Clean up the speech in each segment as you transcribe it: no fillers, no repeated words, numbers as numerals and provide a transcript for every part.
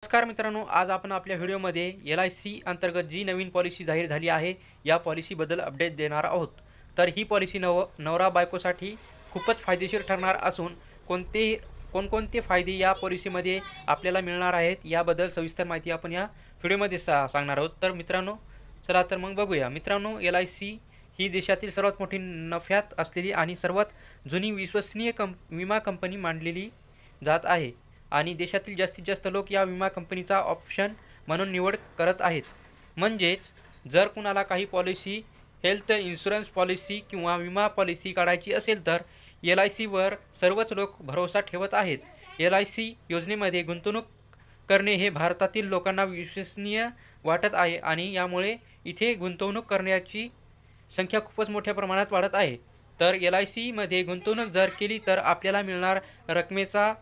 नमस्कार मित्रांनो, आज आपण आपल्या व्हिडिओमध्ये LIC अंतर्गत जी नवीन पॉलिसी जाहीर झाली आहे या पॉलिसीबद्दल अपडेट देणार आहोत। तर ही पॉलिसी नवरा बायकोसाठी खूपच फायदेशीर ठरणार असून कोणकोणते फायदे या पॉलिसीमध्ये आपल्याला मिळणार आहेत याबद्दल सविस्तर माहिती आपण या व्हिडिओमध्ये सांगणार आहोत। तर मित्रांनो चला तर मग बघूया। मित्रांनो, LIC ही देशातील सर्वात मोठी नफ्यात असलेली आणि सर्वात जुनी विश्वसनीय विमा कंपनी मानलेली जात आहे आणि देशातील जास्तीत जास्त लोक या विमा कंपनीचा ऑप्शन म्हणून निवड करत आहेत। म्हणजेच जर कुणाला काही पॉलिसी, हेल्थ इन्शुरन्स पॉलिसी किंवा विमा पॉलिसी काढायची असेल तर LIC वर सर्वच लोक भरोसा ठेवत आहेत। LIC योजनेमध्ये गुंतवणूक करणे हे भारतातील लोकांना विश्वसनीय वाटत आहे आणि यामुळे इथे गुंतवणूक करण्याची संख्या खूपच मोठ्या प्रमाणात वाढत आहे। तर LIC मध्ये गुंतवणूक जर केली तर आपल्याला मिळणार रकमेचा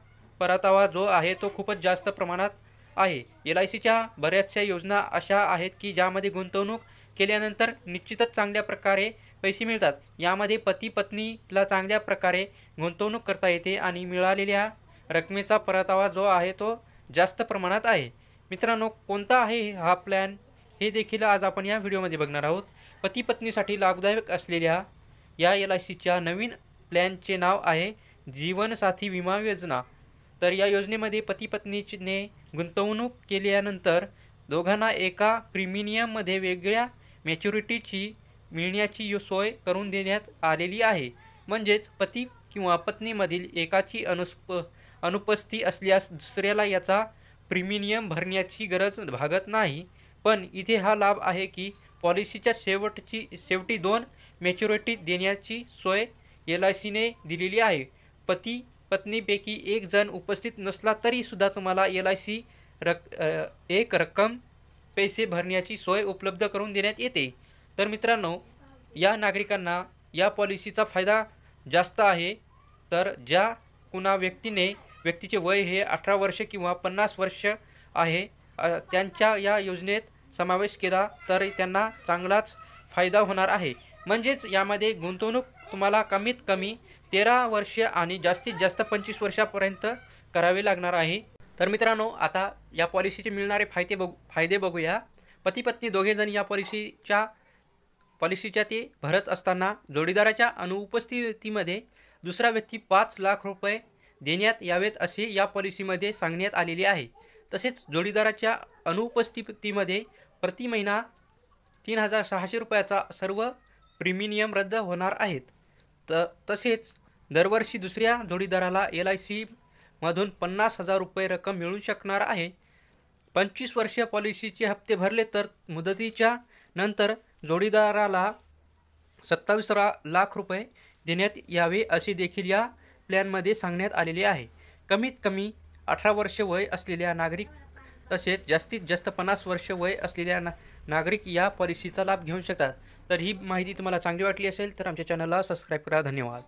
परतावा जो आहे तो खूपच जास्त प्रमाणात आहे। LICच्या बऱ्याचशा योजना अशा आहेत की ज्यामध्ये गुंतवणूक केल्यानंतर निश्चितच चांगल्या प्रकारे पैसे मिळतात। यामध्ये पती पत्नीला चांगल्या प्रकारे गुंतवणूक करता येते आणि मिळालेल्या रकमेचा परतावा जो आहे तो जास्त प्रमाणात आहे। मित्रांनो, कोणता आहे हा प्लॅन हे देखील आज आपण या व्हिडिओमध्ये बघणार आहोत। पती पत्नीसाठी लाभदायक असलेल्या या LICच्या नवीन प्लॅनचे नाव आहे जीवन साथी विमा योजना। तर या योजनेमध्ये पती पत्नीने गुंतवणूक केल्यानंतर दोघांना एका प्रीमियममध्ये वेगळ्या मॅच्युरिटीची मिळण्याची सोय करून देण्यात आलेली आहे। म्हणजेच पती किंवा पत्नीमधील एकाची अनुपस्थिती असल्यास दुसऱ्याला याचा प्रीमियम भरण्याची गरज भागत नाही। पण इथे हा लाभ आहे की पॉलिसीच्या शेवटी 2 मॅच्युरिटी देण्याची सोय LICने दिलेली आहे। पती पत्नीपैकी एक जण उपस्थित नसला तरी सुद्धा तुम्हाला LIC एक रक्कम पैसे भरण्याची सोय उपलब्ध करून देण्यात येते। तर मित्रांनो, या नागरिकांना या पॉलिसीचा फायदा जास्त आहे। तर ज्या कुणा व्यक्तीचे वय हे 18 वर्ष किंवा 50 वर्ष आहे त्यांच्या या योजनेत समावेश केला तर त्यांना चांगलाच फायदा होणार आहे। म्हणजेच यामध्ये गुंतवणूक तुम्हाला कमीत कमी 13 वर्ष आणि जास्तीत जास्त 25 वर्षापर्यंत करावे लागणार आहे। तर मित्रांनो, आता या पॉलिसीचे मिळणारे फायदे बघूया। पती पत्नी दोघेजण या पॉलिसीच्या ते भरत असताना जोडीदाराच्या अनुपस्थितीमध्ये दुसरा व्यक्ती 5 लाख रुपये देण्यात यावेत असे या पॉलिसीमध्ये सांगण्यात आलेले आहे। तसेच जोडीदाराच्या अनुपस्थितीमध्ये प्रति महिना 3600 रुपयाचा सर्व प्रीमियम रद्द होणार आहेत। तसेच दरवर्षी दुसऱ्या जोडीदाराला LIC मधून 50,000 रुपये रक्कम मिळू शकणार आहे। 25 वर्ष पॉलिसीचे हप्ते भरले तर मुदतीच्या नंतर जोडीदाराला 27 लाख रुपये देण्यात यावे असे देखील या प्लॅनमध्ये सांगण्यात आलेले आहे। कमीत कमी 18 वर्ष वय असलेल्या नागरिक तसेच जास्तीत जास्त 50 वर्ष वय असलेल्या नागरिक या पॉलिसीचा लाभ घेऊ शकतात। तर ही माहिती तुम्हाला चांगली वाटली असेल तर आमच्या चॅनलला सबस्क्राईब करा। धन्यवाद।